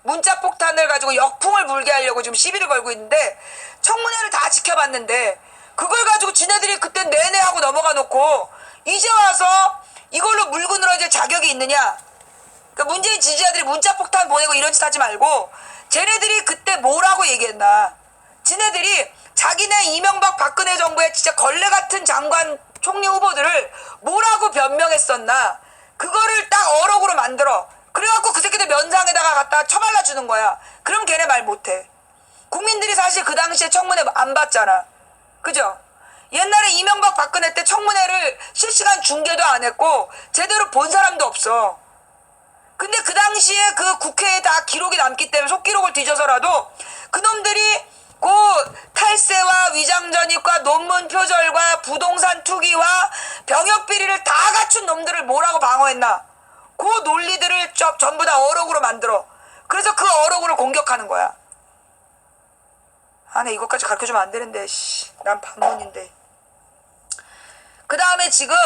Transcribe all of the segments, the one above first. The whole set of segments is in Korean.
문자 폭탄을 가지고 역풍을 불게 하려고 지금 시비를 걸고 있는데 청문회를 다 지켜봤는데 그걸 가지고 지네들이 그때 내내 하고 넘어가 놓고 이제 와서 이걸로 물고 늘어질 자격이 있느냐. 그러니까 문재인 지지자들이 문자 폭탄 보내고 이런 짓 하지 말고 쟤네들이 그때 뭐라고 얘기했나. 지네들이 자기네 이명박 박근혜 정부의 진짜 걸레 같은 장관 총리 후보들을 뭐라고 변명했었나. 그거를 딱 어록으로 만들어. 그래갖고 그 새끼들 면상에다가 갖다 처발라주는 거야. 그럼 걔네 말 못해. 국민들이 사실 그 당시에 청문회 안 봤잖아. 그죠? 옛날에 이명박 박근혜 때 청문회를 실시간 중계도 안 했고 제대로 본 사람도 없어. 근데 그 당시에 그 국회에 다 기록이 남기 때문에 속기록을 뒤져서라도 그놈들이 그 탈세와 위장전입과 논문 표절과 부동산 투기와 병역 비리를 다 갖춘 놈들을 뭐라고 방어했나. 그 논리들을 전부 다 어록으로 만들어. 그래서 그 어록으로 공격하는 거야. 아, 나 이것까지 가르쳐주면 안 되는데, 난 반문인데. 그 다음에 지금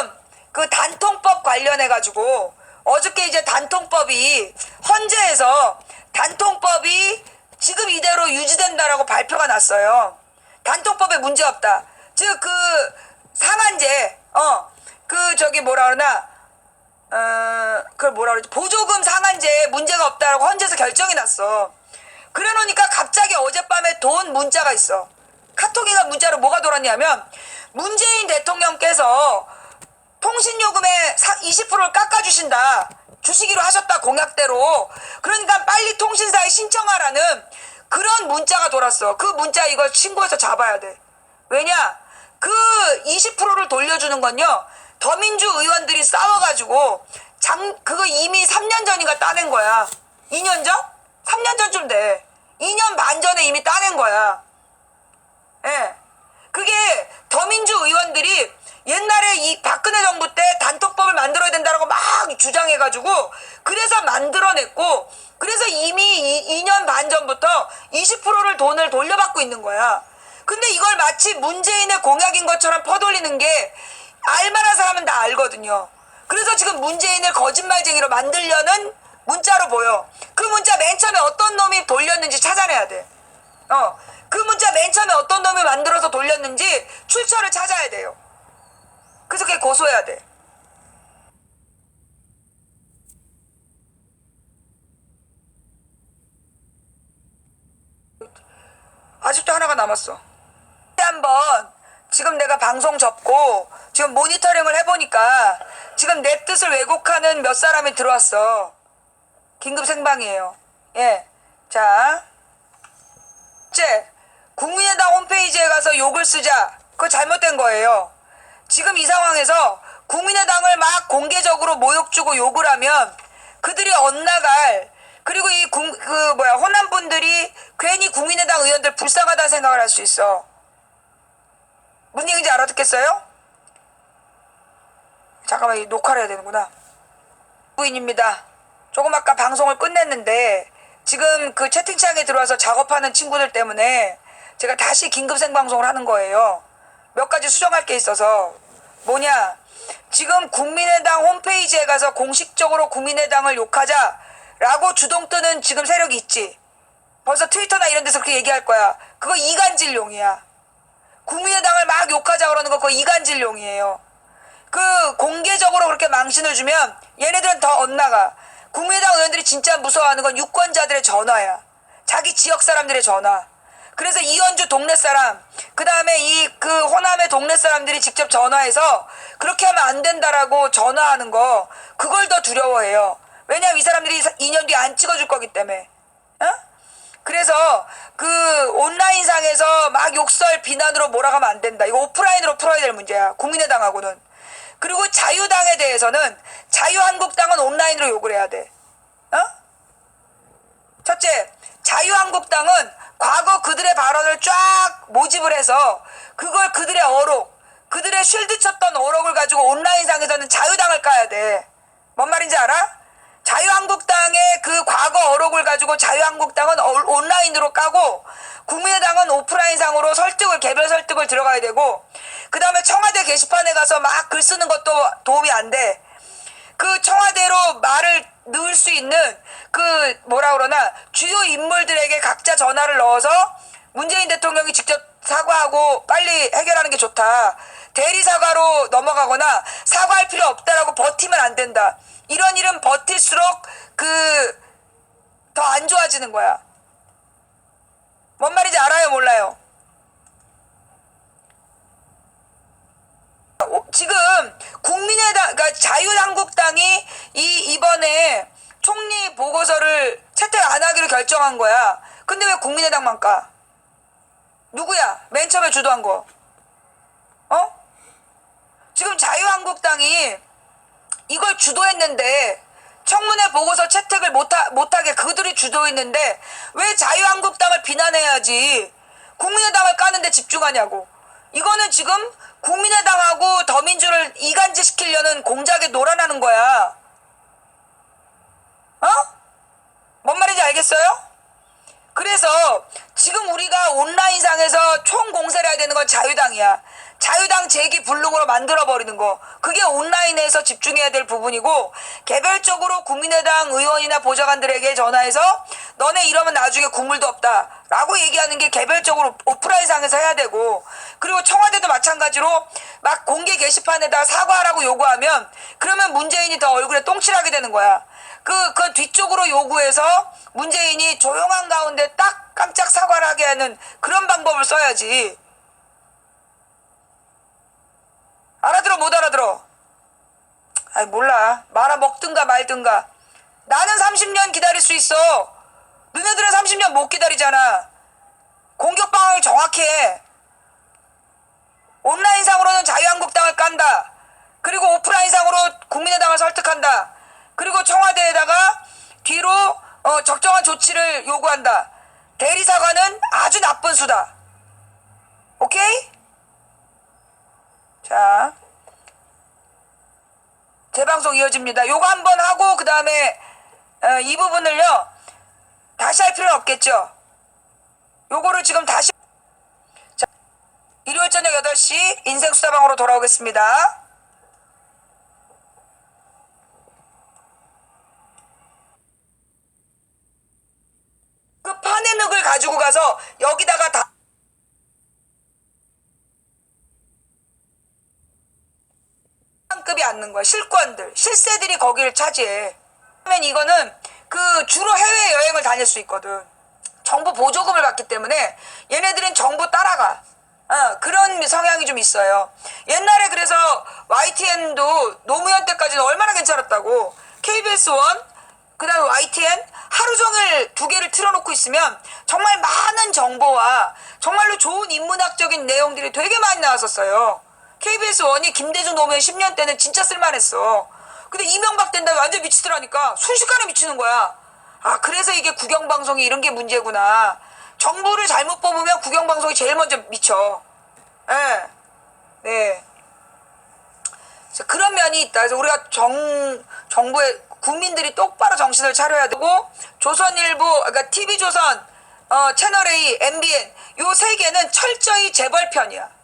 그 단통법 관련해가지고 어저께 이제 단통법이 헌재에서 단통법이 지금 이대로 유지된다라고 발표가 났어요. 단통법에 문제 없다. 즉 그 상한제, 그 저기 뭐라 그러나, 그걸 뭐라 그러지? 보조금 상한제에 문제가 없다라고 헌재에서 결정이 났어. 그래 놓으니까 갑자기 어젯밤에 돈 문자가 있어. 카톡인가 문자로 뭐가 돌았냐면 문재인 대통령께서 통신요금의 20%를 깎아주신다. 주시기로 하셨다. 공약대로. 그러니까 빨리 통신사에 신청하라는 그런 문자가 돌았어. 그 문자 이걸 신고해서 잡아야 돼. 왜냐? 그 20%를 돌려주는 건요. 더민주 의원들이 싸워가지고 그거 이미 3년 전인가 따낸 거야. 2년 전? 3년 전쯤 돼. 2년 반 전에 이미 따낸 거야. 예. 그게 더민주 의원들이 옛날에 이 박근혜 정부 때 단톡법을 만들어야 된다라고 막 주장해가지고 그래서 만들어냈고 그래서 이미 2년 반 전부터 20%를 돈을 돌려받고 있는 거야. 근데 이걸 마치 문재인의 공약인 것처럼 퍼돌리는 게 알만한 사람은 다 알거든요. 그래서 지금 문재인을 거짓말쟁이로 만들려는 문자로 보여. 그 문자 맨 처음에 어떤 놈이 돌렸는지 찾아내야 돼. 그 문자 맨 처음에 어떤 놈이 만들어서 돌렸는지 출처를 찾아야 돼요. 그래서 그게 고소해야 돼. 아직도 하나가 남았어. 한번 지금 내가 방송 접고 지금 모니터링을 해보니까 지금 내 뜻을 왜곡하는 몇 사람이 들어왔어. 긴급 생방이에요. 예. 자. 국민의당 홈페이지에 가서 욕을 쓰자. 그거 잘못된 거예요. 지금 이 상황에서 국민의당을 막 공개적으로 모욕 주고 욕을 하면 그들이 엇나갈, 그리고 호남 분들이 괜히 국민의당 의원들 불쌍하다는 생각을 할 수 있어. 무슨 얘기인지 알아듣겠어요? 잠깐만, 이 녹화를 해야 되는구나. 부인입니다. 조금 아까 방송을 끝냈는데 지금 그 채팅창에 들어와서 작업하는 친구들 때문에 제가 다시 긴급 생방송을 하는 거예요. 몇 가지 수정할 게 있어서. 뭐냐, 지금 국민의당 홈페이지에 가서 공식적으로 국민의당을 욕하자라고 주동 뜨는 지금 세력이 있지. 벌써 트위터나 이런 데서 그렇게 얘기할 거야. 그거 이간질용이야. 국민의당을 막 욕하자 그러는 거 그거 이간질용이에요. 그 공개적으로 그렇게 망신을 주면 얘네들은 더 엇나가. 국민의당 의원들이 진짜 무서워하는 건 유권자들의 전화야. 자기 지역 사람들의 전화. 그래서 이현주 동네 사람, 그 다음에 그 호남의 동네 사람들이 직접 전화해서 그렇게 하면 안 된다라고 전화하는 거, 그걸 더 두려워해요. 왜냐면 이 사람들이 2년 뒤에 안 찍어줄 거기 때문에. 그래서 그 온라인상에서 막 욕설 비난으로 몰아가면 안 된다. 이거 오프라인으로 풀어야 될 문제야. 국민의당하고는. 그리고 자유당에 대해서는 자유한국당은 온라인으로 욕을 해야 돼. 첫째, 자유한국당은 과거 그들의 발언을 쫙 모집을 해서 그걸 그들의 어록, 그들의 쉴드 쳤던 어록을 가지고 온라인상에서는 자유당을 까야 돼. 뭔 말인지 알아? 자유한국당의 그 과거 어록을 가지고 자유한국당은 온라인으로 까고 국민의당은 오프라인상으로 개별 설득을 들어가야 되고, 그 다음에 청와대 게시판에 가서 막 글 쓰는 것도 도움이 안 돼. 그 청와대로 말을 넣을 수 있는 그 뭐라 그러나 주요 인물들에게 각자 전화를 넣어서 문재인 대통령이 직접 사과하고 빨리 해결하는 게 좋다. 대리 사과로 넘어가거나 사과할 필요 없다라고 버티면 안 된다. 이런 일은 버틸수록 그 더 안 좋아지는 거야. 뭔 말인지 알아요, 몰라요? 지금 국민의당, 그러니까 자유한국당이 이번에 총리 보고서를 채택 안 하기로 결정한 거야. 근데 왜 국민의당만 까? 누구야? 맨 처음에 주도한 거. 어? 지금 자유한국당이 이걸 주도했는데 청문회 보고서 채택을 못하게 그들이 주도했는데 왜 자유한국당을 비난해야지 국민의당을 까는데 집중하냐고. 이거는 지금 국민의당하고 더민주를 이간질시키려는 공작에 놀아나는 거야. 어? 뭔 말인지 알겠어요? 그래서 지금 우리가 온라인상에서 총공세를 해야 되는 건 자유당이야. 자유당 재기 불능으로 만들어버리는 거. 그게 온라인에서 집중해야 될 부분이고, 개별적으로 국민의당 의원이나 보좌관들에게 전화해서 너네 이러면 나중에 국물도 없다 라고 얘기하는 게 개별적으로 오프라인상에서 해야 되고, 그리고 청와대도 마찬가지로 막 공개 게시판에다 사과하라고 요구하면 그러면 문재인이 더 얼굴에 똥칠하게 되는 거야. 그 뒤쪽으로 요구해서 문재인이 조용한 가운데 딱 깜짝 사과를 하게 하는 그런 방법을 써야지. 알아들어 못 알아들어? 아이 몰라. 말아먹든가 말든가. 나는 30년 기다릴 수 있어. 너네들은 30년 못 기다리잖아. 공격 방향이 정확해. 온라인상으로는 자유한국당을 깐다. 그리고 오프라인상으로 국민의당을 설득한다. 그리고 청와대에다가 뒤로 적정한 조치를 요구한다. 대리사과는 아주 나쁜 수다. 오케이? 자, 재방송 이어집니다. 요거 한번 하고 그 다음에 이 부분을요 다시 할 필요는 없겠죠. 요거를 지금 다시. 자, 일요일 저녁 8시 인생수다방으로 돌아오겠습니다. 그 파내늑을 가지고 가서 여기다가 다 급이 앉는 거야. 실권들, 실세들이 거기를 차지해. 그러면 이거는 그 주로 해외 여행을 다닐 수 있거든. 정부 보조금을 받기 때문에 얘네들은 정부 따라가. 그런 성향이 좀 있어요. 옛날에 그래서 YTN도 노무현 때까지는 얼마나 괜찮았다고. KBS 1, 그 다음에 YTN 하루 종일 두 개를 틀어놓고 있으면 정말 많은 정보와 정말로 좋은 인문학적인 내용들이 되게 많이 나왔었어요. KBS 1이 김대중 노무현 10년 때는 진짜 쓸만했어. 근데 이명박 된 다음에 완전 미치더라니까. 순식간에 미치는 거야. 아, 그래서 이게 국영방송이 이런 게 문제구나. 정부를 잘못 뽑으면 국영방송이 제일 먼저 미쳐. 예. 네. 그런 면이 있다. 그래서 우리가 정부의 국민들이 똑바로 정신을 차려야 되고, 조선일보, 그러니까 TV조선, 채널A, MBN, 요 세 개는 철저히 재벌편이야.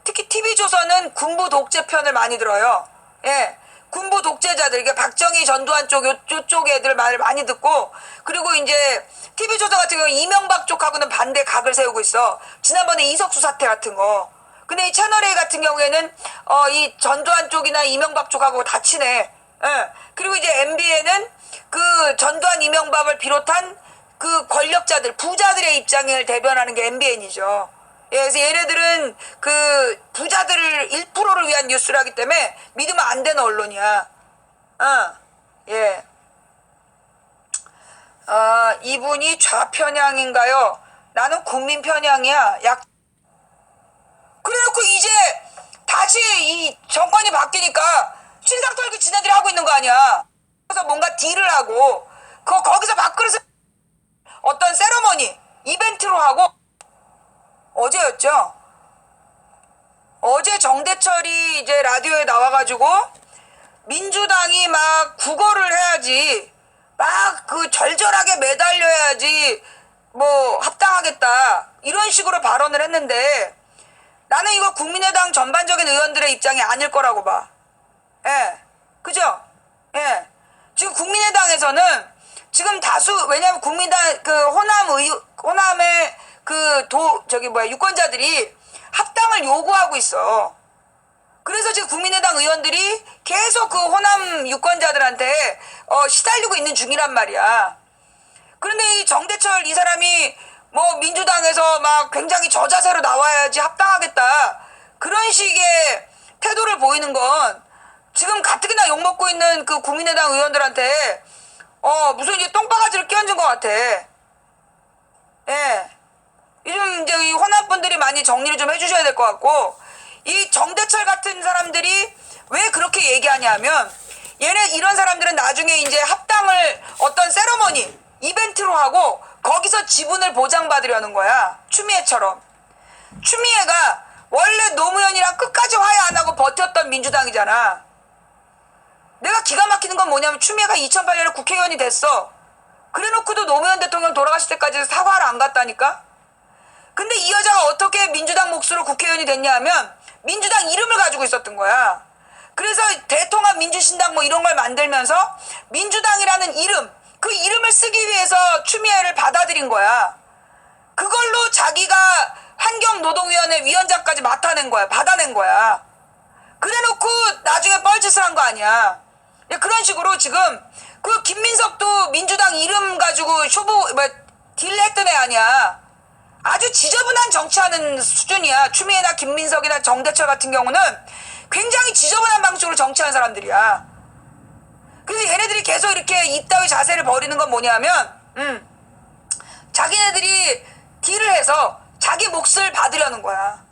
특히 TV조선은 군부 독재 편을 많이 들어요. 예. 군부 독재자들, 이게 박정희, 전두환 요쪽 애들 말을 많이 듣고, 그리고 이제 TV조선 같은 경우 이명박 쪽하고는 반대 각을 세우고 있어. 지난번에 이석수 사태 같은 거. 근데 이 채널A 같은 경우에는 이 전두환 쪽이나 이명박 쪽하고 다 친해. 예. 그리고 이제 MBN은 그 전두환, 이명박을 비롯한 그 권력자들, 부자들의 입장을 대변하는 게 MBN이죠. 예, 그래서 얘네들은 그 부자들 1%를 위한 뉴스를 하기 때문에 믿으면 안 되는 언론이야. 예. 이분이 좌편향인가요? 나는 국민 편향이야. 그래놓고 이제 다시 이 정권이 바뀌니까 신상털기 지네들이 하고 있는 거 아니야. 그래서 뭔가 딜을 하고 거기서 밥그릇을 어떤 세러머니 이벤트로 하고. 어제였죠. 어제 정대철이 이제 라디오에 나와가지고 민주당이 막 국어를 해야지, 막 그 절절하게 매달려야지 뭐 합당하겠다 이런 식으로 발언을 했는데, 나는 이거 국민의당 전반적인 의원들의 입장이 아닐 거라고 봐. 예, 그죠? 예. 지금 국민의당에서는 지금 다수, 왜냐면 국민당, 그 호남의 유권자들이 합당을 요구하고 있어. 그래서 지금 국민의당 의원들이 계속 그 호남 유권자들한테 시달리고 있는 중이란 말이야. 그런데 이 정대철 이 사람이 뭐 민주당에서 막 굉장히 저자세로 나와야지 합당하겠다, 그런 식의 태도를 보이는 건 지금 가뜩이나 욕먹고 있는 그 국민의당 의원들한테 무슨 이제 똥바가지를 끼얹은 것 같아. 예. 요즘 이제 이 호남 분들이 많이 정리를 좀 해주셔야 될 것 같고, 이 정대철 같은 사람들이 왜 그렇게 얘기하냐면, 이런 사람들은 나중에 이제 합당을 어떤 세러머니, 이벤트로 하고 거기서 지분을 보장받으려는 거야. 추미애처럼. 추미애가 원래 노무현이랑 끝까지 화해 안 하고 버텼던 민주당이잖아. 내가 기가 막히는 건 뭐냐면 추미애가 2008년에 국회의원이 됐어. 그래놓고도 노무현 대통령 돌아가실 때까지 사과를 안 갔다니까? 근데 이 여자가 어떻게 민주당 몫으로 국회의원이 됐냐 하면 민주당 이름을 가지고 있었던 거야. 그래서 대통합 민주신당 뭐 이런 걸 만들면서 민주당이라는 이름, 그 이름을 쓰기 위해서 추미애를 받아들인 거야. 그걸로 자기가 환경노동위원회 위원장까지 맡아낸 거야. 받아낸 거야. 그래놓고 나중에 뻘짓을 한 거 아니야. 그런 식으로 지금 그 김민석도 민주당 이름 가지고 딜했던 애 아니야. 아주 지저분한 정치하는 수준이야. 추미애나 김민석이나 정대철 같은 경우는 굉장히 지저분한 방식으로 정치하는 사람들이야. 그래서 얘네들이 계속 이렇게 이따위 자세를 벌이는 건 뭐냐면 자기네들이 딜을 해서 자기 몫을 받으려는 거야.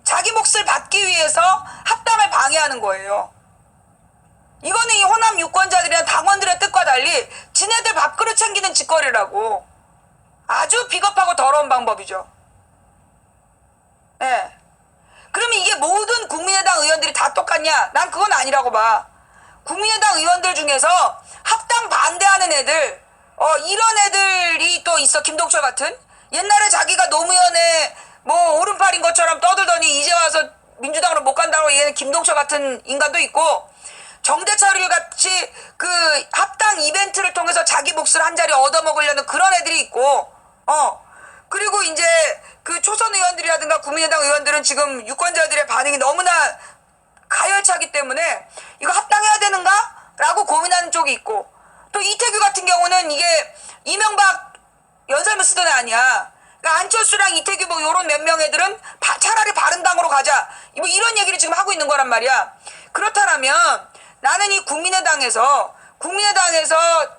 자기 몫을 받기 위해서 합당을 방해하는 거예요. 이거는 이 호남 유권자들이나 당원들의 뜻과 달리 지네들 밥그릇 챙기는 짓거리라고. 아주 비겁하고 더러운 방법이죠. 예. 그러면 이게 모든 국민의당 의원들이 다 똑같냐? 난 그건 아니라고 봐. 국민의당 의원들 중에서 합당 반대하는 애들, 이런 애들이 또 있어. 김동철 같은. 옛날에 자기가 노무현의 뭐 오른팔인 것처럼 떠들더니 이제 와서 민주당으로 못 간다고 얘기하는 김동철 같은 인간도 있고, 정대철이 같이 그 합당 이벤트를 통해서 자기 몫을 한 자리 얻어먹으려는 그런 애들이 있고, 그리고 이제 그 초선 의원들이라든가 국민의당 의원들은 지금 유권자들의 반응이 너무나 가열차기 때문에 이거 합당해야 되는가? 라고 고민하는 쪽이 있고, 또 이태규 같은 경우는 이게 이명박 연설문 쓰던 애 아니야. 그러니까 안철수랑 이태규 뭐 요런 몇 명 애들은 차라리 바른당으로 가자, 뭐 이런 얘기를 지금 하고 있는 거란 말이야. 그렇다면 나는 이 국민의당에서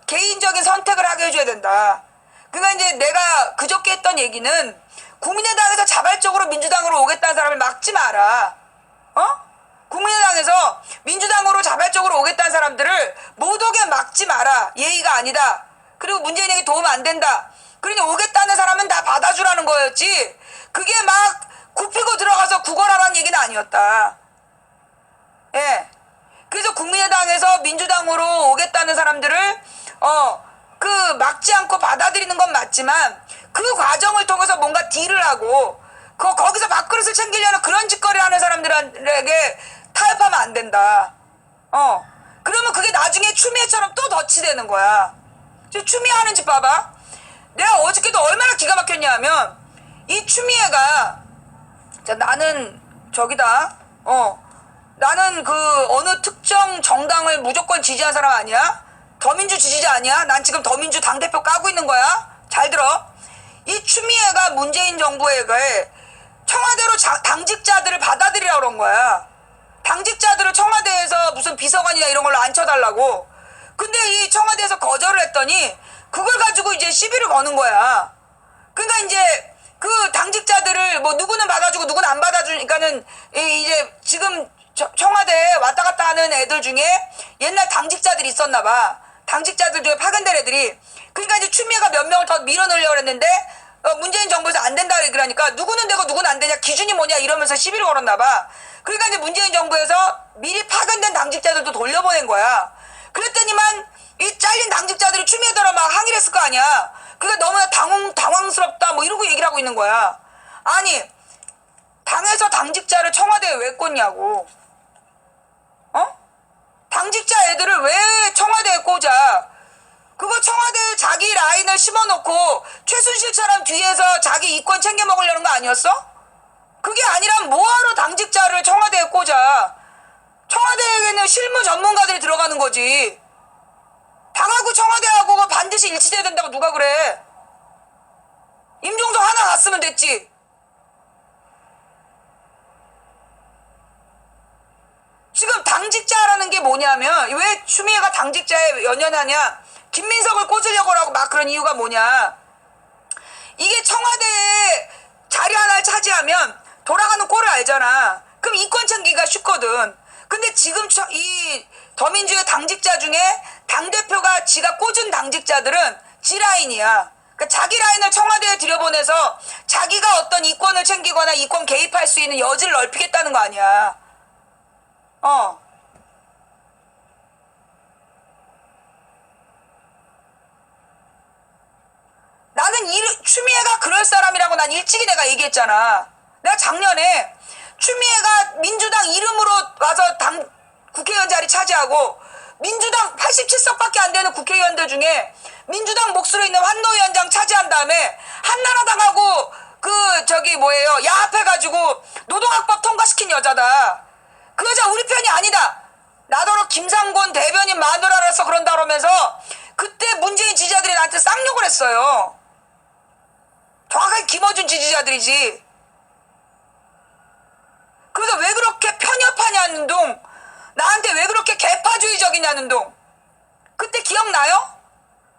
개인적인 선택을 하게 해줘야 된다. 그러니까 이제 내가 그저께 했던 얘기는 국민의당에서 자발적으로 민주당으로 오겠다는 사람을 막지 마라. 국민의당에서 민주당으로 자발적으로 오겠다는 사람들을 못 오게 막지 마라. 예의가 아니다. 그리고 문재인에게 도움 안 된다. 그러니 오겠다는 사람은 다 받아주라는 거였지, 그게 막 굽히고 들어가서 구걸하라는 얘기는 아니었다. 예. 그래서 국민의당에서 민주당으로 오겠다는 사람들을 막지 않고 받아들이는 건 맞지만, 그 과정을 통해서 뭔가 딜을 하고 거기서 밥그릇을 챙기려는 그런 짓거리를 하는 사람들에게 타협하면 안 된다. 그러면 그게 나중에 추미애처럼 또 덫이 거야. 추미애 하는 짓 봐봐. 내가 어저께도 얼마나 기가 막혔냐면, 이 추미애가 나는 나는 그 어느 특정 정당을 무조건 지지한 사람 아니야? 더민주 지지자 아니야? 난 지금 더민주 당대표 까고 있는 거야? 잘 들어. 이 추미애가 문재인 정부에게 청와대로 당직자들을 받아들이라고 그런 거야. 당직자들을 청와대에서 무슨 비서관이나 이런 걸로 앉혀달라고. 근데 이 청와대에서 거절을 했더니 그걸 가지고 이제 시비를 거는 거야. 그러니까 이제 그 당직자들을 뭐 누구는 받아주고 누구는 안 받아주니까는 이제 지금 청와대에 왔다 갔다 하는 애들 중에 옛날 당직자들이 있었나 봐. 당직자들 중에 파견된 애들이. 그러니까 이제 추미애가 몇 명을 더 밀어넣으려고 했는데 문재인 정부에서 안 된다 얘기를 하니까 누구는 되고 누구는 안 되냐, 기준이 뭐냐 이러면서 시비를 걸었나 봐. 그러니까 이제 문재인 정부에서 미리 파견된 당직자들도 돌려보낸 거야. 그랬더니만 이 잘린 당직자들이 추미애더러 막 항의를 했을 거 아니야. 그러니까 너무나 당황스럽다 뭐 이러고 얘기를 하고 있는 거야. 아니, 당에서 당직자를 청와대에 왜 꽂냐고. 당직자 애들을 왜 청와대에 꽂아? 그거 청와대에 자기 라인을 심어놓고 최순실처럼 뒤에서 자기 이권 챙겨 먹으려는 거 아니었어? 그게 아니라 뭐하러 당직자를 청와대에 꽂아? 청와대에는 실무 전문가들이 들어가는 거지. 당하고 청와대하고가 반드시 일치돼야 된다고 누가 그래? 임종석 하나 갔으면 됐지. 지금 당직자라는 게 뭐냐면 왜 추미애가 당직자에 연연하냐? 김민석을 꽂으려고 하고 막 그런 이유가 뭐냐? 이게 청와대에 자리 하나를 차지하면 돌아가는 꼴을 알잖아. 그럼 이권 챙기기가 쉽거든. 근데 지금 이 더민주의 당직자 중에 당대표가 지가 꽂은 당직자들은 지 라인이야. 그러니까 자기 라인을 청와대에 들여보내서 자기가 어떤 이권을 챙기거나 이권 개입할 수 있는 여지를 넓히겠다는 거 아니야. 나는 추미애가 그럴 사람이라고 난 일찍이 내가 얘기했잖아. 내가 작년에 추미애가 민주당 이름으로 와서 국회의원 자리 차지하고 민주당 87석밖에 안 되는 국회의원들 중에 민주당 몫으로 있는 환노위원장 차지한 다음에 한나라당하고 야합해가지고 노동학법 통과시킨 여자다. 그 여자 우리 편이 아니다. 나더러 김상곤 대변인 마누라라서 그런다 그러면서 그때 문재인 지지자들이 나한테 쌍욕을 했어요. 정확하게 김어준 지지자들이지. 그래서 왜 그렇게 편협하냐는 둥, 나한테 왜 그렇게 개파주의적이냐는 둥. 그때 기억나요?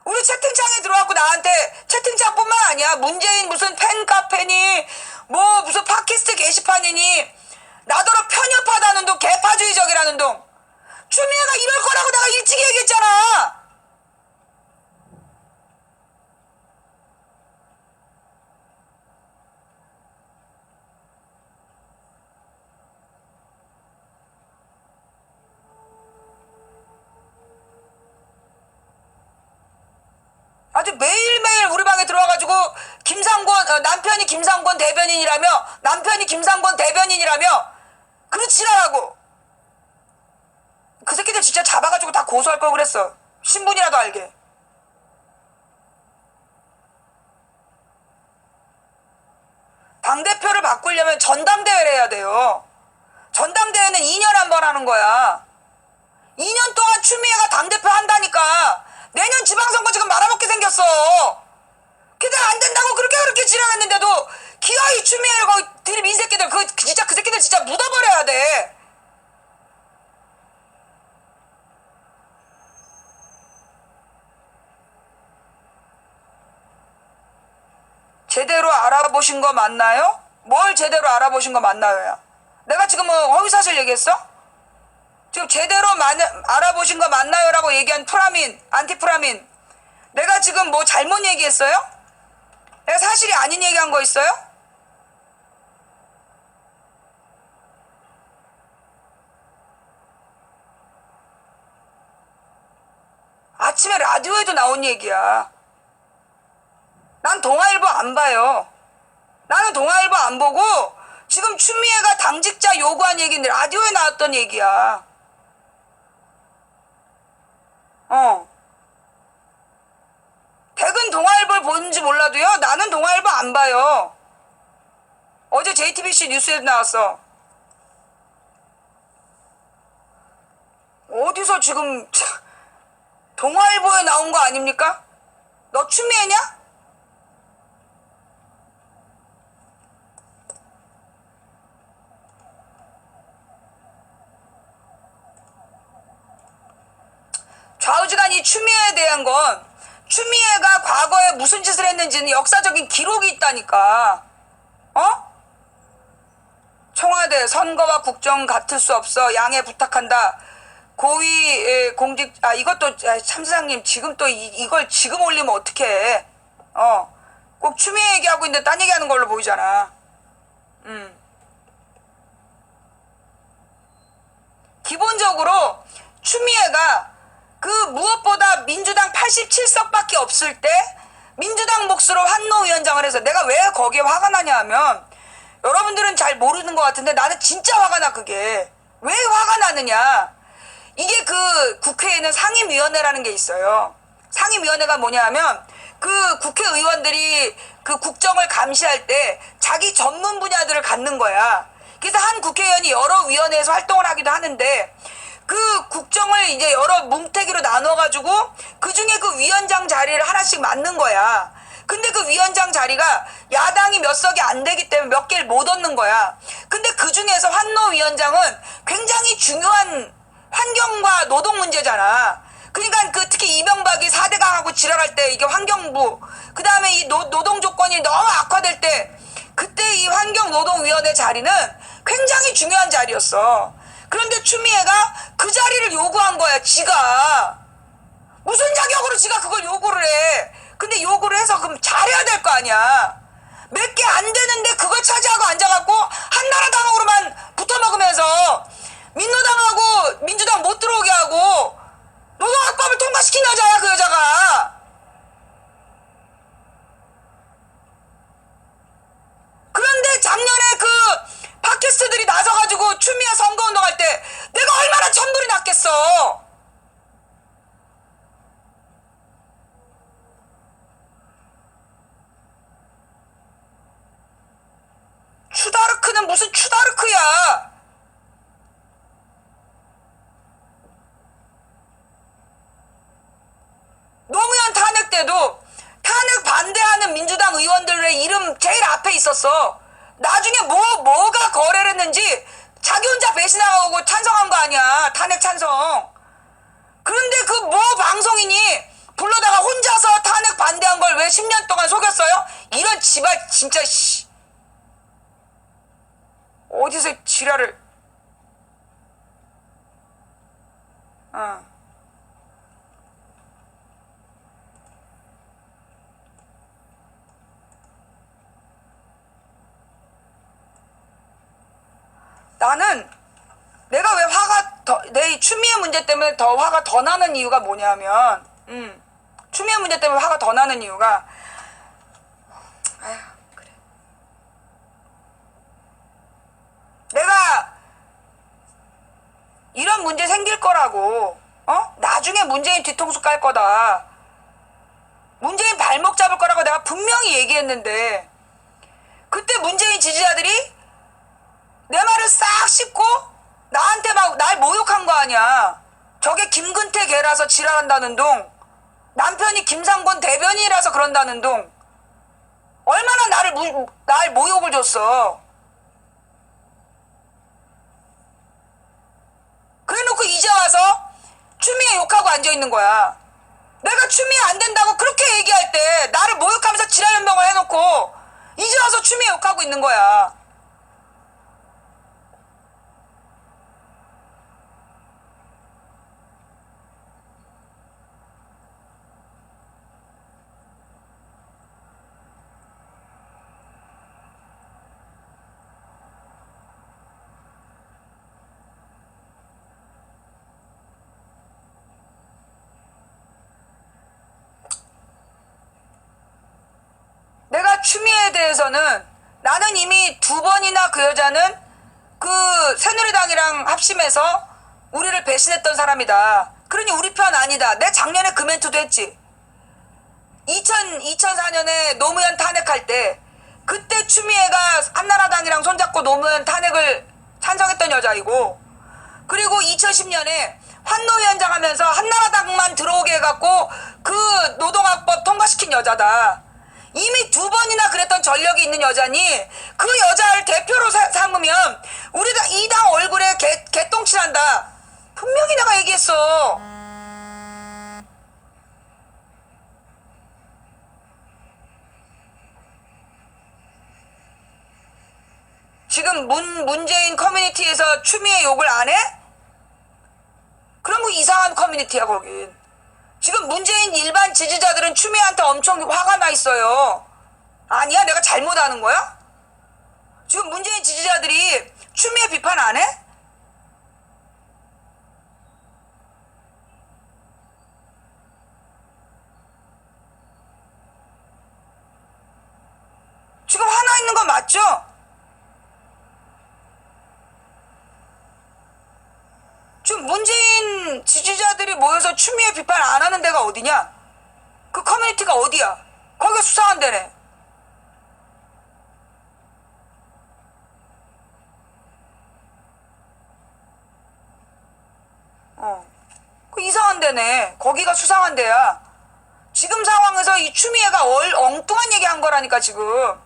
우리 채팅창에 들어와갖고 나한테, 채팅창뿐만 아니야, 문재인 무슨 팬카페니 뭐 무슨 팟캐스트 게시판이니 나더러 편협하다는 둥, 개파주의적이라는 둥. 추미애가 이럴 거라고 내가 일찍 얘기했잖아. 아주 매일매일 우리 방에 들어와가지고 남편이 김상곤 대변인이라며 그런 지랄하고. 그 새끼들 진짜 잡아가지고 다 고소할 걸 그랬어. 신분이라도 알게. 당대표를 바꾸려면 전당대회를 해야 돼요. 전당대회는 2년에 한 번 하는 거야. 2년 동안 추미애가 당대표 한다니까. 내년 지방선거 지금 말아먹게 생겼어. 근데 안 된다고 그렇게 지랄했는데도 기어이 추미애를 거기 들이민 이 새끼들 그 새끼들 진짜 묻어버려야 돼. 제대로 알아보신 거 맞나요? 뭘 제대로 알아보신 거 맞나요? 내가 지금 뭐 허위사실 얘기했어? 지금 제대로 알아보신 거 맞나요? 라고 얘기한 안티프라민. 내가 지금 뭐 잘못 얘기했어요? 내가 사실이 아닌 얘기한 거 있어요? 아침에 라디오에도 나온 얘기야. 난 동아일보 안 봐요. 나는 동아일보 안 보고 지금 추미애가 당직자 요구한 얘기인데 라디오에 나왔던 얘기야. 댁은 동아일보를 보는지 몰라도요. 나는 동아일보 안 봐요. 어제 JTBC 뉴스에 나왔어. 어디서 지금 동아일보에 나온 거 아닙니까? 너 추미애냐? 좌우지간 이 추미애에 대한 건 추미애가 과거에 무슨 짓을 했는지는 역사적인 기록이 있다니까. 청와대 선거와 국정 같을 수 없어 양해 부탁한다. 고위 공직 이것도 참사장님 지금 또 이걸 지금 올리면 어떡해. 꼭 추미애 얘기하고 있는데 딴 얘기하는 걸로 보이잖아. 기본적으로 추미애가 그 무엇보다 민주당 87석밖에 없을 때 민주당 몫으로 환노위원장을 해서 내가 왜 거기에 화가 나냐 하면 여러분들은 잘 모르는 것 같은데 나는 진짜 화가 나. 그게 왜 화가 나느냐. 이게 그 국회에는 상임위원회라는 게 있어요. 상임위원회가 뭐냐 하면 그 국회의원들이 그 국정을 감시할 때 자기 전문 분야들을 갖는 거야. 그래서 한 국회의원이 여러 위원회에서 활동을 하기도 하는데 그 국정을 이제 여러 뭉태기로 나눠가지고 그 중에 그 위원장 자리를 하나씩 맡는 거야. 근데 그 위원장 자리가 야당이 몇 석이 안 되기 때문에 몇 개를 못 얻는 거야. 근데 그 중에서 환노위원장은 굉장히 중요한 환경과 노동 문제잖아. 그러니까 그 특히 이명박이 4대강하고 지랄할 때 이게 환경부, 그 다음에 이 노동 조건이 너무 악화될 때 그때 이 환경노동위원회 자리는 굉장히 중요한 자리였어. 그런데 추미애가 그 자리를 요구한 거야, 지가. 무슨 자격으로 지가 그걸 요구를 해. 근데 요구를 해서 그럼 잘해야 될 거 아니야. 몇 개 안 되는데 그걸 차지하고 앉아갖고 한나라당으로만 붙어먹으면서 민노당하고 민주당 못 들어오게 하고 노동학법을 통과시킨 여자야, 그 여자가. 그런데 작년에 그 팟캐스트들이 나서가지고 추미애 선거운동할 때 내가 얼마나 천불이 났겠어. 추다르크는 무슨 추다르크야. 노무현 탄핵 때도 탄핵 반대하는 민주당 의원들의 이름 제일 앞에 있었어. 나중에 뭐가 거래를 했는지 자기 혼자 배신하고 찬성한 거 아니야. 탄핵 찬성. 그런데 그 뭐 방송인이 불러다가 혼자서 탄핵 반대한 걸 왜 10년 동안 속였어요? 이런 지발 진짜 씨. 어디서 지랄을. 나는 내가 왜 내 추미애 문제 때문에 더 화가 더 나는 이유가 뭐냐면, 추미애 문제 때문에 화가 더 나는 이유가, 아휴, 그래. 내가 이런 문제 생길 거라고, 나중에 문재인 뒤통수 깔 거다. 문재인 발목 잡을 거라고 내가 분명히 얘기했는데, 그때 문재인 지지자들이 내 말을 싹 씹고 나한테 막 날 모욕한 거 아니야. 저게 김근태 개라서 지랄한다는 둥, 남편이 김상곤 대변인이라서 그런다는 둥, 얼마나 날 모욕을 줬어. 그래놓고 이제 와서 추미애 욕하고 앉아있는 거야. 내가 추미애 안 된다고 그렇게 얘기할 때 나를 모욕하면서 지랄연명을 해놓고 이제 와서 추미애 욕하고 있는 거야. 내가 추미애에 대해서는 나는 이미 2번이나 그 여자는 그 새누리당이랑 합심해서 우리를 배신했던 사람이다. 그러니 우리 편 아니다. 내 작년에 그 멘트도 했지. 2004년에 노무현 탄핵할 때 그때 추미애가 한나라당이랑 손잡고 노무현 탄핵을 찬성했던 여자이고, 그리고 2010년에 환노위원장 하면서 한나라당만 들어오게 해갖고 그 노동학법 통과시킨 여자다. 이미 2번이나 그랬던 전력이 있는 여자니 그 여자를 대표로 삼으면 우리 이 당 얼굴에 개똥칠한다. 분명히 내가 얘기했어. 지금 문재인 커뮤니티에서 추미애 욕을 안 해? 그럼 뭐 이상한 커뮤니티야 거긴. 지금 문재인 일반 지지자들은 추미애한테 엄청 화가 나 있어요. 아니야? 내가 잘못하는 거야? 지금 문재인 지지자들이 추미애 비판 안 해? 지금 화나 있는 거 맞죠? 지금 문재인 가서 추미애 비판 안 하는 데가 어디냐? 그 커뮤니티가 어디야? 거기가 수상한 데네. 그 이상한 데네. 거기가 수상한 데야. 지금 상황에서 이 추미애가 엉뚱한 얘기 한 거라니까, 지금.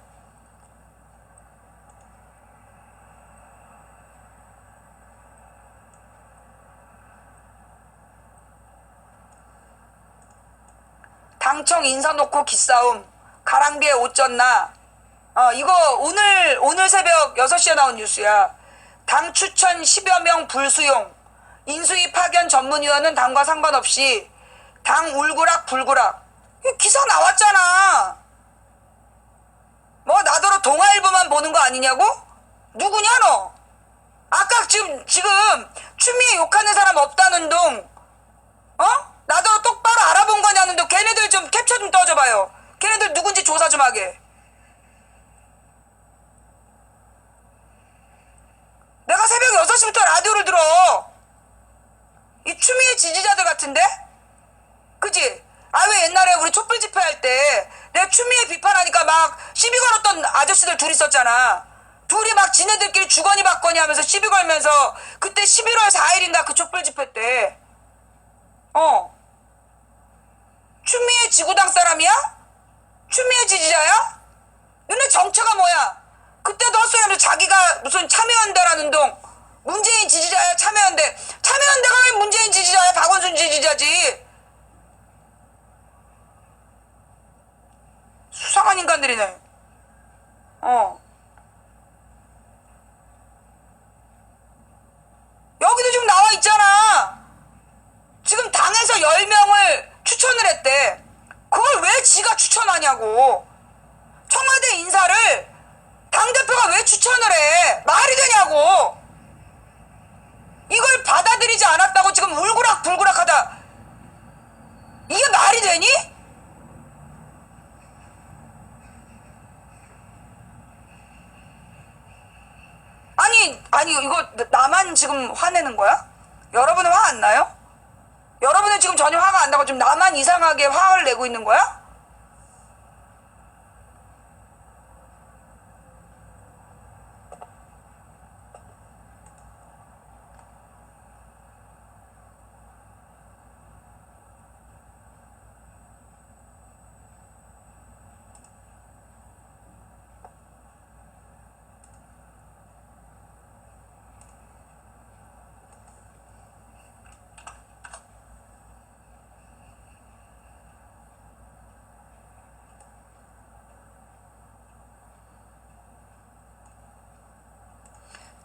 당청 인사 놓고 기싸움. 가랑비에 옷 젖나. 이거 오늘 새벽 6시에 나온 뉴스야. 당 추천 10여 명 불수용. 인수위 파견 전문위원은 당과 상관없이 당 울구락 불구락. 기사 나왔잖아. 뭐 나더러 동아일보만 보는 거 아니냐고? 누구냐 너? 아까 지금 추미애 욕하는 사람 없다는 둥. 나더러 똑바로 알아본 거냐는 둥. 걔네들 좀 캡처 좀 떠줘봐요. 걔네들 누군지 조사 좀 하게. 내가 새벽 6시부터 라디오를 들어. 이 추미애 지지자들 같은데? 그지? 왜 옛날에 우리 촛불 집회 할 때 내가 추미애 비판하니까 막 시비 걸었던 아저씨들 둘이 있었잖아. 둘이 막 지네들끼리 주거니 받거니 하면서 시비 걸면서 그때 11월 4일인가 그 촛불 집회 때 추미애 지구당 사람이야? 추미애 지지자야? 너네 정체가 뭐야? 그때도 헛소리하면서 자기가 무슨 참여연대라는 동 문재인 지지자야. 참여연대가 왜 문재인 지지자야? 박원순 지지자지. 수상한 인간들이네. 여기도 지금 나와 있잖아. 지금 당에서 10명을 추천을 했대. 그걸 왜 지가 추천하냐고. 청와대 인사를 당대표가 왜 추천을 해? 말이 되냐고. 이걸 받아들이지 않았다고 지금 울구락불구락 하다. 이게 말이 되니? 아니 이거 나만 지금 화내는 거야? 여러분은 화 안 나요? 여러분은 지금 전혀 화가 안 나고 지금 나만 이상하게 화를 내고 있는 거야?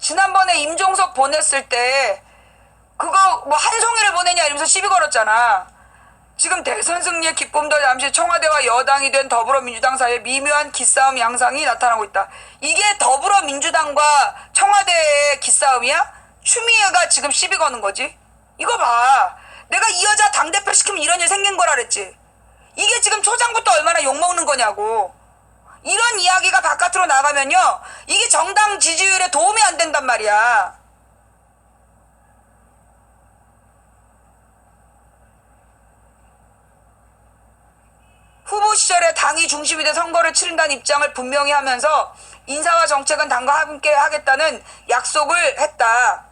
지난번에 임종석 보냈을 때 그거 뭐 한 송이를 보내냐 이러면서 시비 걸었잖아. 지금 대선 승리의 기쁨도 잠시 청와대와 여당이 된 더불어민주당 사이에 미묘한 기싸움 양상이 나타나고 있다. 이게 더불어민주당과 청와대의 기싸움이야? 추미애가 지금 시비 거는 거지. 이거 봐. 내가 이 여자 당대표 시키면 이런 일 생긴 거라 그랬지. 이게 지금 초장부터 얼마나 욕먹는 거냐고. 이런 이야기가 바깥으로 나가면요, 이게 정당 지지율에 도움이 안 된단 말이야. 후보 시절에 당이 중심이 돼 선거를 치른다는 입장을 분명히 하면서 인사와 정책은 당과 함께 하겠다는 약속을 했다.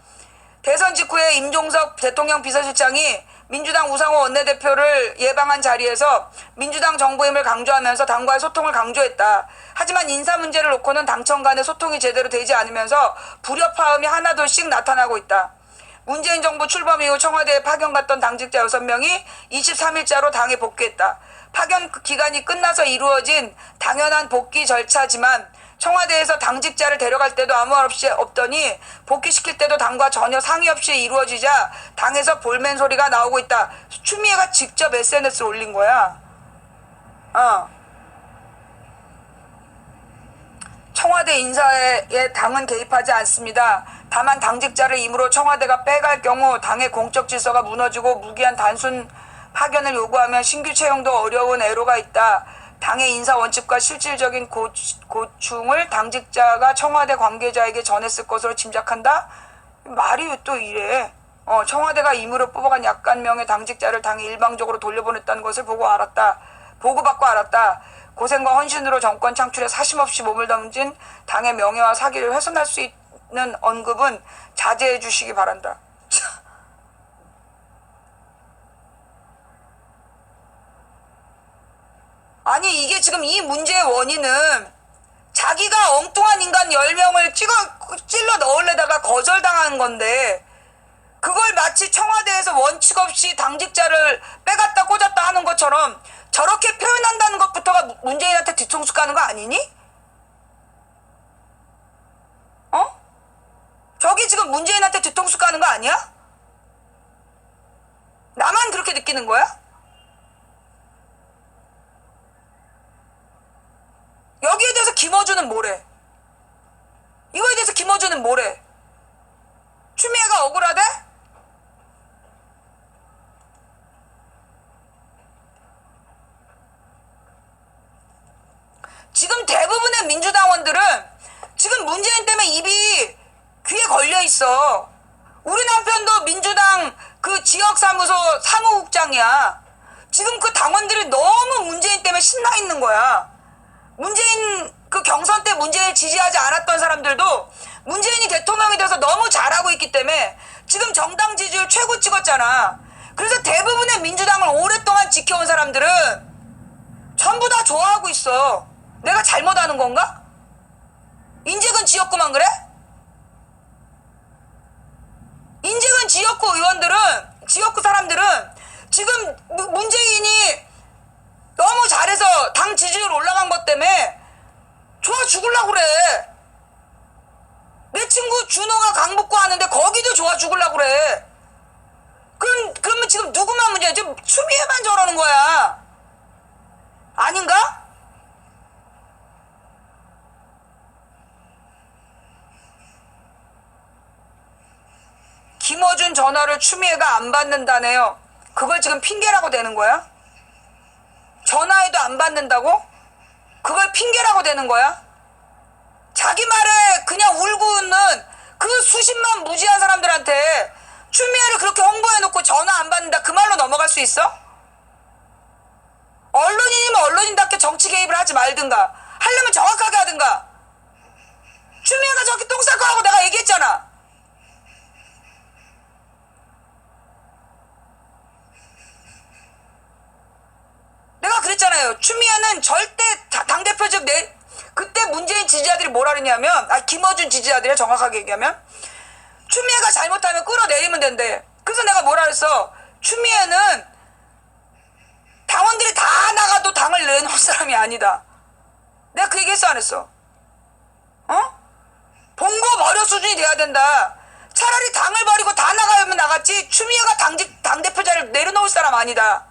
대선 직후에 임종석 대통령 비서실장이 민주당 우상호 원내대표를 예방한 자리에서 민주당 정부임을 강조하면서 당과의 소통을 강조했다. 하지만 인사 문제를 놓고는 당청 간의 소통이 제대로 되지 않으면서 불협화음이 하나둘씩 나타나고 있다. 문재인 정부 출범 이후 청와대에 파견 갔던 당직자 6명이 23일자로 당에 복귀했다. 파견 기간이 끝나서 이루어진 당연한 복귀 절차지만 청와대에서 당직자를 데려갈 때도 아무 말 없이 없더니 복귀시킬 때도 당과 전혀 상의 없이 이루어지자 당에서 볼멘 소리가 나오고 있다. 추미애가 직접 SNS에 올린 거야. 청와대 인사에 당은 개입하지 않습니다. 다만 당직자를 임으로 청와대가 빼갈 경우 당의 공적 질서가 무너지고 무기한 단순 파견을 요구하면 신규 채용도 어려운 애로가 있다. 당의 인사 원칙과 실질적인 고충을 당직자가 청와대 관계자에게 전했을 것으로 짐작한다? 말이 왜 또 이래? 청와대가 임의로 뽑아간 약간명의 당직자를 당이 일방적으로 돌려보냈다는 것을 보고받고 알았다. 고생과 헌신으로 정권 창출에 사심없이 몸을 던진 당의 명예와 사기를 훼손할 수 있는 언급은 자제해 주시기 바란다. 아니 이게 지금 이 문제의 원인은 자기가 엉뚱한 인간 10명을 찔러 넣으려다가 거절당한 건데 그걸 마치 청와대에서 원칙 없이 당직자를 빼갔다 꽂았다 하는 것처럼 저렇게 표현한다는 것부터가 문재인한테 뒤통수 까는 거 아니니? 저기 지금 문재인한테 뒤통수 까는 거 아니야? 나만 그렇게 느끼는 거야? 여기에 대해서 김어준은 뭐래? 이거에 대해서 김어준은 뭐래? 추미애가 억울하대? 지금 대부분의 민주당원들은 지금 문재인 때문에 입이 귀에 걸려 있어. 우리 남편도 민주당 그 지역사무소 사무국장이야. 지금 그 당원들이 너무 문재인 때문에 신나 있는 거야. 문재인 그 경선 때 문재인을 지지하지 않았던 사람들도 문재인이 대통령이 돼서 너무 잘하고 있기 때문에 지금 정당 지지율 최고 찍었잖아. 그래서 대부분의 민주당을 오랫동안 지켜온 사람들은 전부 다 좋아하고 있어. 내가 잘못하는 건가? 인재근 지역구만 그래? 인재근 지역구 의원들은, 지역구 사람들은 지금 문재인이 너무 잘해서 당 지지율 올라간 것 때문에 좋아 죽으려고 그래. 내 친구 준호가 강북구 하는데 거기도 좋아 죽으려고 그래. 그러면 지금 누구만 문제야? 지금 추미애만 저러는 거야. 아닌가? 김어준 전화를 추미애가 안 받는다네요. 그걸 지금 핑계라고 되는 거야? 전화해도 안 받는다고? 그걸 핑계라고 되는 거야? 자기 말에 그냥 울고 있는 그 수십만 무지한 사람들한테 추미애를 그렇게 홍보해놓고 전화 안 받는다 그 말로 넘어갈 수 있어? 언론인이면 언론인답게 정치 개입을 하지 말든가 하려면 정확하게 하든가. 추미애가 저렇게 똥 쌀 거라고 내가 얘기했잖아. 내가 그랬잖아요. 추미애는 절대 당대표직 그때 문재인 지지자들이 뭐라 그랬냐면 김어준 지지자들이 정확하게 얘기하면 추미애가 잘못하면 끌어내리면 된대. 그래서 내가 뭐라 그랬어. 추미애는 당원들이 다 나가도 당을 내놓을 사람이 아니다. 내가 그 얘기 했어 안 했어? 봉고 버려 수준이 돼야 된다. 차라리 당을 버리고 다 나가면 나갔지 추미애가 당대표 자리를 내려놓을 사람 아니다.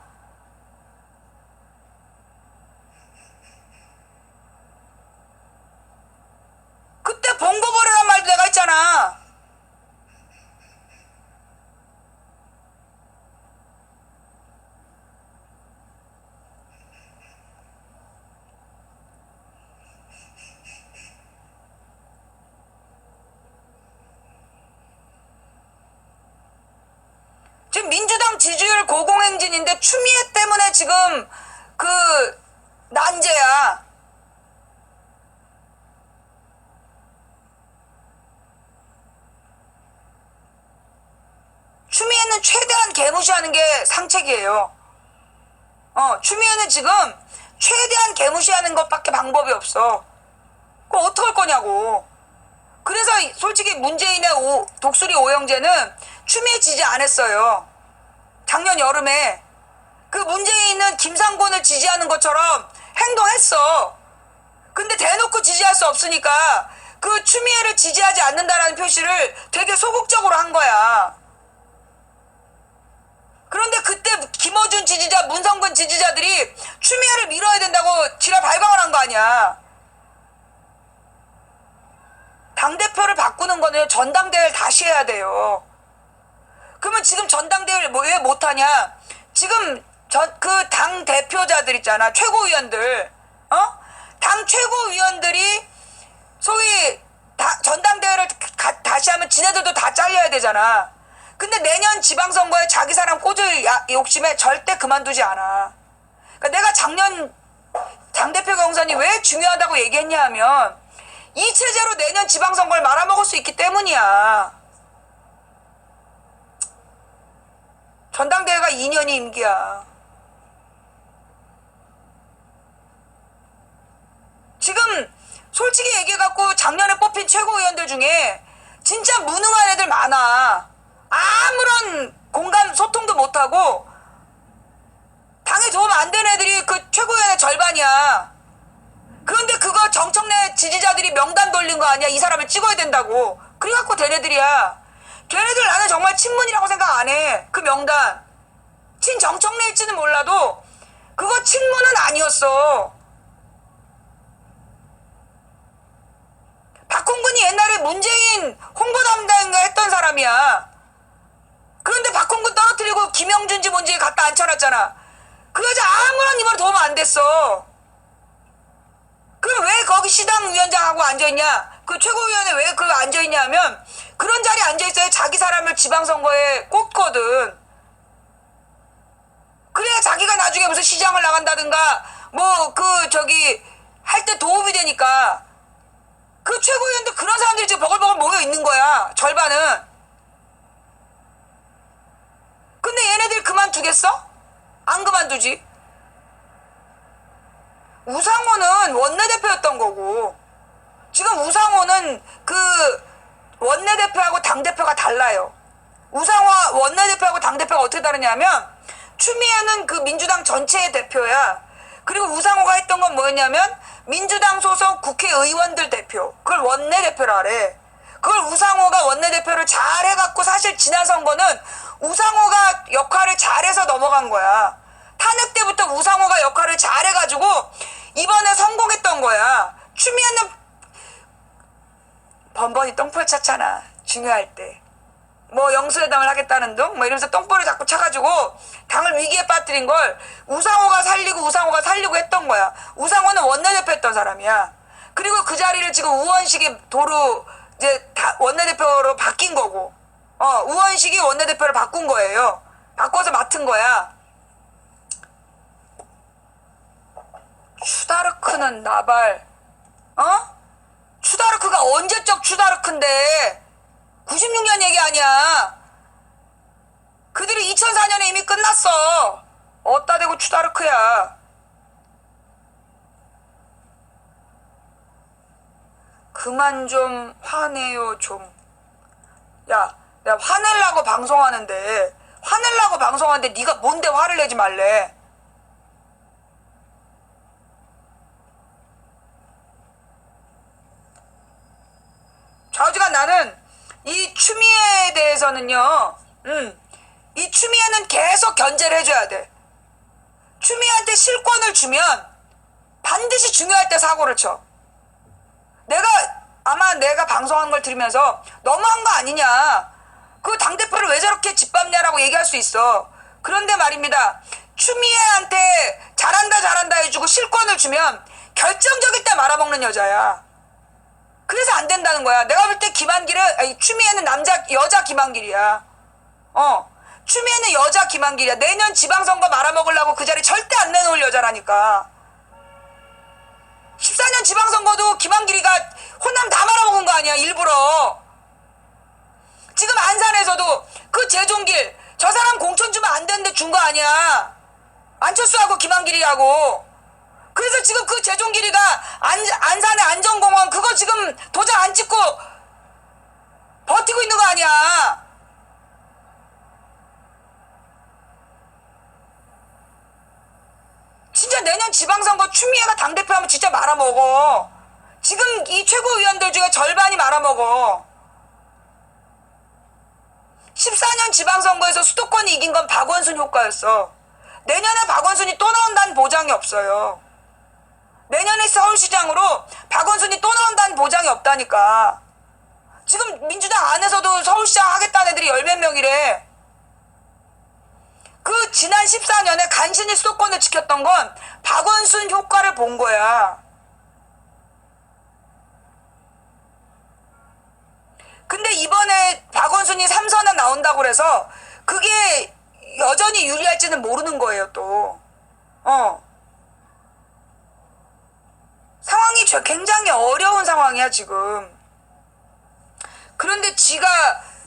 그때 봉고 버리란 말도 내가 했잖아. 지금 민주당 지지율 고공행진인데 추미애 때문에 지금 그 난제야. 추미애는 최대한 개무시하는 게 상책이에요. 추미애는 지금 최대한 개무시하는 것밖에 방법이 없어. 그거 어떡할 거냐고. 그래서 솔직히 문재인의 독수리 오영재는 추미애 지지 안 했어요. 작년 여름에 그 문재인은 김상곤을 지지하는 것처럼 행동했어. 근데 대놓고 지지할 수 없으니까 그 추미애를 지지하지 않는다라는 표시를 되게 소극적으로 한 거야. 그런데 그때 김어준 지지자, 문성근 지지자들이 추미애를 밀어야 된다고 지랄 발광을 한 거 아니야. 당대표를 바꾸는 거는 전당대회를 다시 해야 돼요. 그러면 지금 전당대회를 왜 못하냐? 지금 그 당 대표자들 있잖아. 최고위원들. 당 최고위원들이 소위 전당대회를 다시 하면 지네들도 다 잘려야 되잖아. 근데 내년 지방선거에 자기 사람 꽂을 욕심에 절대 그만두지 않아. 그러니까 내가 작년 당대표 경선이 왜 중요하다고 얘기했냐 하면 이 체제로 내년 지방선거를 말아먹을 수 있기 때문이야. 전당대회가 2년이 임기야. 지금 솔직히 얘기해갖고 작년에 뽑힌 최고위원들 중에 진짜 무능한 애들 많아. 아무런 공감 소통도 못하고 당에 도움 안 되는 애들이 그 최고위원의 절반이야. 그런데 그거 정청래 지지자들이 명단 돌린 거 아니야. 이 사람을 찍어야 된다고. 그래갖고 된 애들이야. 걔네들 나는 정말 친문이라고 생각 안 해. 그 명단. 친정청래일지는 몰라도 그거 친문은 아니었어. 박홍근이 옛날에 문재인 홍보 담당인가 했던 사람이야. 그런데 박홍근 떨어뜨리고 김영준지 뭔지 갖다 앉혀놨잖아. 그 여자 아무런 이번에 도움 안 됐어. 그럼 왜 거기 시당위원장하고 앉아있냐? 그 최고위원회 왜 그 앉아있냐 하면 그런 자리에 앉아있어야 자기 사람을 지방선거에 꽂거든. 그래야 자기가 나중에 무슨 시장을 나간다든가 뭐 할 때 도움이 되니까. 그 최고위원들 그런 사람들이 지금 버글버글 모여 있는 거야. 절반은. 근데 얘네들 그만두겠어? 안 그만두지. 우상호는 원내대표였던 거고 지금 우상호는 그 원내대표하고 당대표가 달라요. 우상호 원내대표하고 당대표가 어떻게 다르냐면 추미애는 그 민주당 전체의 대표야. 그리고 우상호가 했던 건 뭐였냐면 민주당 소속 국회의원들 대표. 그걸 원내대표라 그래. 그걸 우상호가 원내대표를 잘 해갖고 사실 지난 선거는 우상호가 역할을 잘해서 넘어간 거야. 탄핵 때부터 우상호가 역할을 잘해가지고 이번에 성공했던 거야. 추미애는 번번이 똥볼 찼잖아. 중요할 때. 뭐 영수회담을 하겠다는 둥 뭐 이러면서 똥볼을 자꾸 차가지고 당을 위기에 빠뜨린 걸 우상호가 살리고 했던 거야. 우상호는 원내대표 했던 사람이야. 그리고 그 자리를 지금 우원식이 도로 이제 원내대표로 바뀐 거고 우원식이 원내대표를 바꾼 거예요. 바꿔서 맡은 거야. 추다르크는 나발 추다르크가 언제적 추다르크인데 96년 얘기 아니야. 그들이 2004년에 이미 끝났어. 어따 대고 추다르크야. 그만 좀 화내요 좀. 야, 내가 화내려고 방송하는데 네가 뭔데 화를 내지 말래. 좌우지간 나는 이 추미애에 대해서는요, 이 추미애는 계속 견제를 해줘야 돼. 추미애한테 실권을 주면 반드시 중요할 때 사고를 쳐. 아마 내가 방송한 걸 들으면서 너무한 거 아니냐. 그 당대표를 왜 저렇게 짓밟냐라고 얘기할 수 있어. 그런데 말입니다. 추미애한테 잘한다 해주고 실권을 주면 결정적일 때 말아먹는 여자야. 그래서 안 된다는 거야. 내가 볼 때 추미애는 여자 김한길이야. 추미애는 여자 김한길이야. 내년 지방선거 말아먹으려고 그 자리 절대 안 내놓을 여자라니까. 14년 지방선거도 김한길이가 호남 다 말아먹은 거 아니야, 일부러. 지금 안산에서도 그 재종길, 저 사람 공천 주면 안 되는데 준 거 아니야. 안철수하고 김한길이하고. 그래서 지금 그 재종길이가 안산의 안전공원 그거 지금 도장 안 찍고 버티고 있는 거 아니야. 진짜 내년 지방선거 추미애가 당대표하면 진짜 말아먹어. 지금 이 최고위원들 중에 절반이 말아먹어. 14년 지방선거에서 수도권이 이긴 건 박원순 효과였어. 내년에 박원순이 또 나온다는 보장이 없어요. 내년에 서울시장으로 박원순이 또 나온다는 보장이 없다니까. 지금 민주당 안에서도 서울시장 하겠다는 애들이 10몇 명이래. 그 지난 14년에 간신히 수도권을 지켰던 건 박원순 효과를 본 거야. 근데 이번에 박원순이 3선은 나온다고 그래서 그게 여전히 유리할지는 모르는 거예요, 또. 상황이 굉장히 어려운 상황이야, 지금. 그런데 지가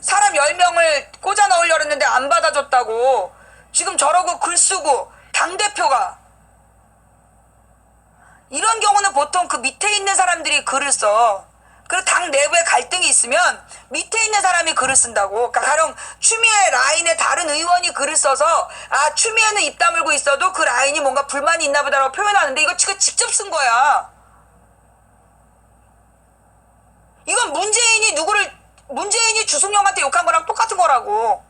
사람 10명을 꽂아 넣으려고 했는데 안 받아줬다고 지금 저러고 글 쓰고, 당대표가. 이런 경우는 보통 그 밑에 있는 사람들이 글을 써. 그리고 당 내부에 갈등이 있으면 밑에 있는 사람이 글을 쓴다고. 그러니까 가령 추미애 라인에 다른 의원이 글을 써서 아, 추미애는 입 다물고 있어도 그 라인이 뭔가 불만이 있나 보다라고 표현하는데 이거 지가 직접 쓴 거야. 이건 문재인이 주승용한테 욕한 거랑 똑같은 거라고.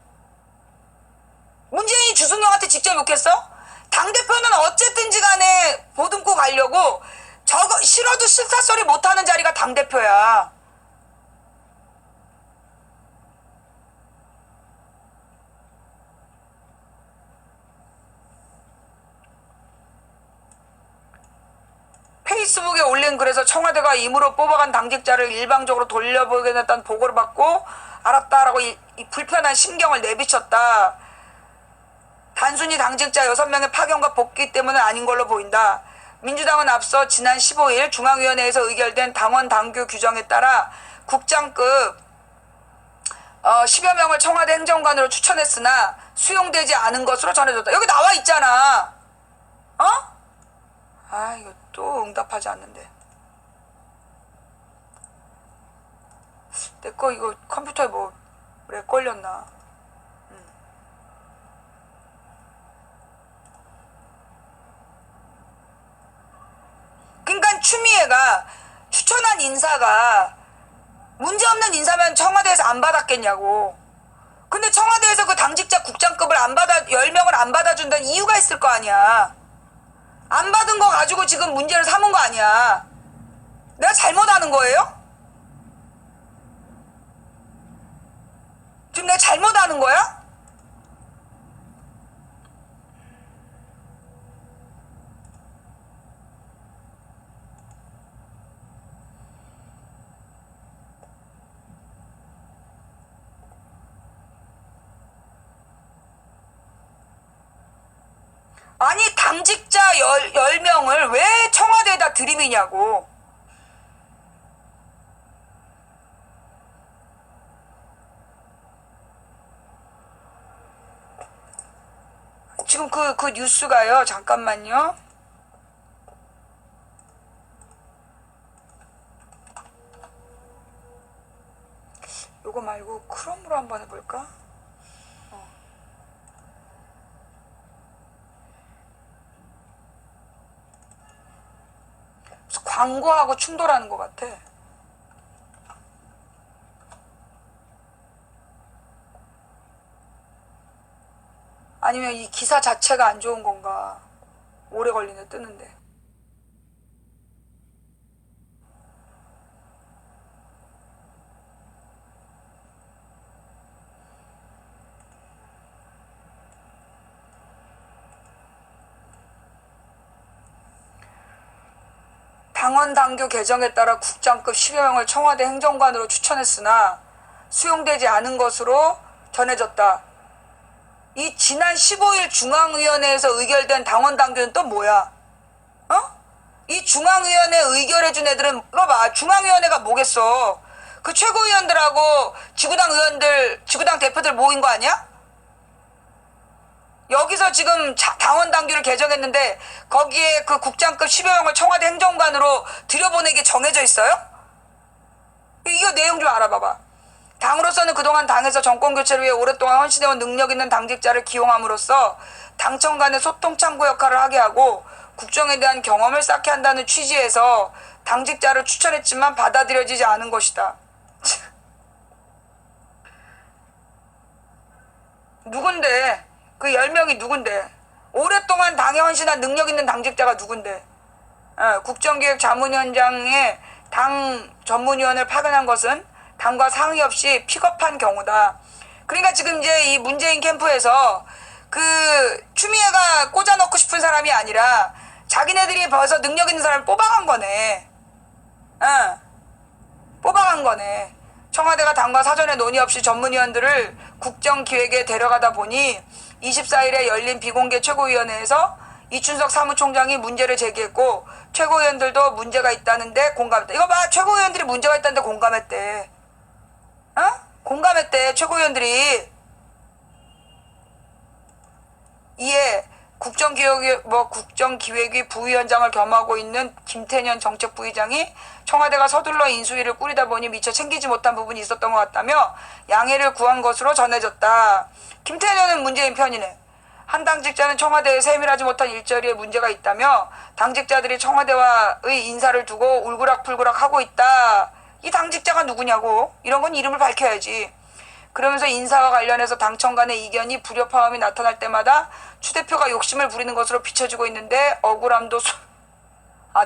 문재인이 주승용한테 직접 욕했어? 당대표는 어쨌든지 간에 보듬고 가려고 저거 싫어도 싫다 소리 못하는 자리가 당대표야. 페이스북에 올린 글에서 청와대가 임으로 뽑아간 당직자를 일방적으로 돌려보겠다는 보고를 받고 알았다라고 이 불편한 심경을 내비쳤다. 단순히 당직자 6명의 파견과 복귀 때문은 아닌 걸로 보인다. 민주당은 앞서 지난 15일 중앙위원회에서 의결된 당원 당규 규정에 따라 국장급 10여 명을 청와대 행정관으로 추천했으나 수용되지 않은 것으로 전해졌다. 여기 나와 있잖아. 이거 또 응답하지 않는데. 내 거 이거 컴퓨터에 뭐 렉 걸렸나. 그러니까 추미애가 추천한 인사가 문제없는 인사면 청와대에서 안 받았겠냐고. 근데 청와대에서 그 당직자 국장급을 10명을 안 받아준다는 이유가 있을 거 아니야. 안 받은 거 가지고 지금 문제를 삼은 거 아니야. 내가 잘못하는 거예요? 지금 내가 잘못하는 거야? 아니 당직자 10명을 왜 청와대에다 들이미냐고. 지금 그 뉴스가요. 잠깐만요. 요거 말고 크롬으로 한번 해볼까? 광고하고 충돌하는 것 같아. 아니면 이 기사 자체가 안 좋은 건가. 오래 걸리네 뜨는데. 당원 당규 개정에 따라 국장급 10여 명을 청와대 행정관으로 추천했으나 수용되지 않은 것으로 전해졌다. 이 지난 15일 중앙위원회에서 의결된 당원 당규는 또 뭐야? 이 중앙위원회 의결해준 애들은 봐봐. 중앙위원회가 뭐겠어? 그 최고위원들하고 지구당 의원들, 지구당 대표들 모인 거 아니야? 여기서 지금 당원 당규를 개정했는데 거기에 그 국장급 10여 명을 청와대 행정관으로 들여보내게 정해져 있어요? 이거 내용 좀 알아봐봐. 당으로서는 그동안 당에서 정권교체를 위해 오랫동안 헌신해온 능력 있는 당직자를 기용함으로써 당청 간의 소통 창구 역할을 하게 하고 국정에 대한 경험을 쌓게 한다는 취지에서 당직자를 추천했지만 받아들여지지 않은 것이다. 누군데? 그 10명이 누군데? 오랫동안 당에 헌신한 능력 있는 당직자가 누군데? 국정기획 자문위원장에 당 전문위원을 파견한 것은 당과 상의 없이 픽업한 경우다. 그러니까 지금 이제 이 문재인 캠프에서 그 추미애가 꽂아넣고 싶은 사람이 아니라 자기네들이 벌써 능력 있는 사람을 뽑아간 거네. 뽑아간 거네. 청와대가 당과 사전에 논의 없이 전문위원들을 국정기획에 데려가다 보니 24일에 열린 비공개 최고위원회에서 이춘석 사무총장이 문제를 제기했고 최고위원들도 문제가 있다는데 공감했다. 이거 봐. 최고위원들이 문제가 있다는데 공감했대. 어? 공감했대. 최고위원들이. 이에 국정기획위 부위원장을 겸하고 있는 김태년 정책부의장이 청와대가 서둘러 인수위를 꾸리다 보니 미처 챙기지 못한 부분이 있었던 것 같다며 양해를 구한 것으로 전해졌다. 김태년은 문재인 편이네. 한 당직자는 청와대에 세밀하지 못한 일처리에 문제가 있다며 당직자들이 청와대와의 인사를 두고 울그락불그락 하고 있다. 이 당직자가 누구냐고. 이런 건 이름을 밝혀야지. 그러면서 인사와 관련해서 당청 간의 이견이 불협화음이 나타날 때마다 추 대표가 욕심을 부리는 것으로 비춰지고 있는데 억울함도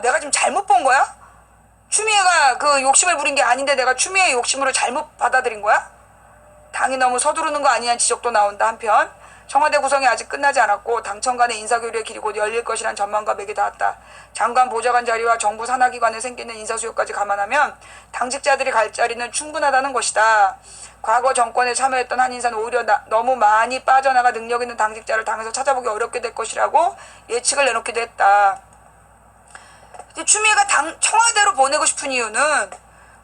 내가 지금 잘못 본 거야? 추미애가 그 욕심을 부린 게 아닌데 내가 추미애의 욕심으로 잘못 받아들인 거야? 당이 너무 서두르는 거 아니냐는 지적도 나온다. 한편 청와대 구성이 아직 끝나지 않았고 당청 간의 인사교류의 길이 곧 열릴 것이란 전망과 맥이 닿았다. 장관 보좌관 자리와 정부 산하기관에 생기는 인사수요까지 감안하면 당직자들이 갈 자리는 충분하다는 것이다. 과거 정권에 참여했던 한 인사는 오히려 너무 많이 빠져나가 능력 있는 당직자를 당에서 찾아보기 어렵게 될 것이라고 예측을 내놓기도 했다. 추미애가 청와대로 보내고 싶은 이유는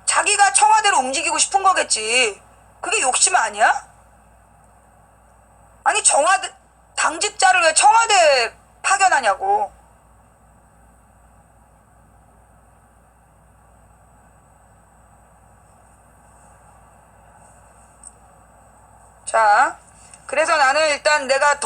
자기가 청와대로 움직이고 싶은 거겠지. 그게 욕심 아니야? 아니 당직자를 왜 청와대에 파견하냐고. 자, 그래서 나는 일단 내가